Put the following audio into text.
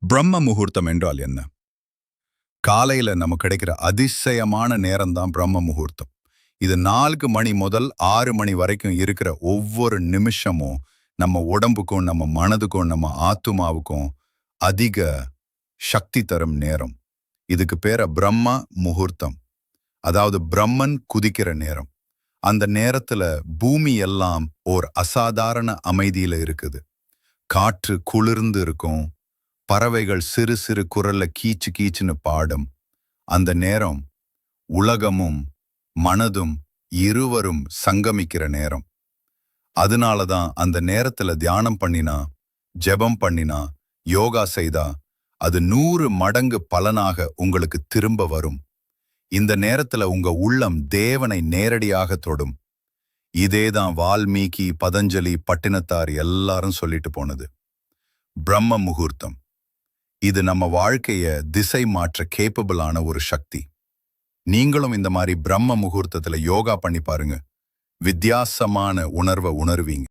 பிரம்ம முகூர்த்தம் என்றால் என்ன? காலையில நமக்கு கிடைக்கிற அதிசயமான நேரம்தான் பிரம்ம முகூர்த்தம். இது 4 மணி முதல் 6 மணி வரைக்கும் இருக்கிற ஒவ்வொரு நிமிஷமும் நம்ம உடம்புக்கும், நம்ம மனதுக்கும், நம்ம ஆத்துமாவுக்கும் அதிக சக்தி தரும் நேரம். இதுக்கு பேர பிரம்ம முகூர்த்தம். அதாவது பிரம்மன் குதிக்கிற நேரம். அந்த நேரத்துல பூமி எல்லாம் ஓர் அசாதாரண அமைதியில இருக்குது. காற்று குளிர்ந்து இருக்கும். பறவைகள் சிறு சிறு குரல்ல கீச்சு கீச்சுன்னு பாடும். அந்த நேரம் உலகமும் மனதும் இருவரும் சங்கமிக்கிற நேரம். அதனாலதான் அந்த நேரத்துல தியானம் பண்ணினா, ஜெபம் பண்ணினா, யோகா செய்தா அது 100 மடங்கு பலனாக உங்களுக்கு திரும்ப வரும். இந்த நேரத்துல உங்க உள்ளம் தேவனை நேரடியாக தொடும். இதேதான் வால்மீகி, பதஞ்சலி, பட்டினத்தார் எல்லாரும் சொல்லிட்டு போனது. பிரம்ம முகூர்த்தம். இது நம்ம வாழ்க்கைய திசை மாற்ற கேப்பபிளான ஒரு சக்தி. நீங்களும் இந்த மாதிரி பிரம்ம முகூர்த்தத்துல யோகா பண்ணி பாருங்க. வித்தியாசமான உணர்வை உணர்வீங்க.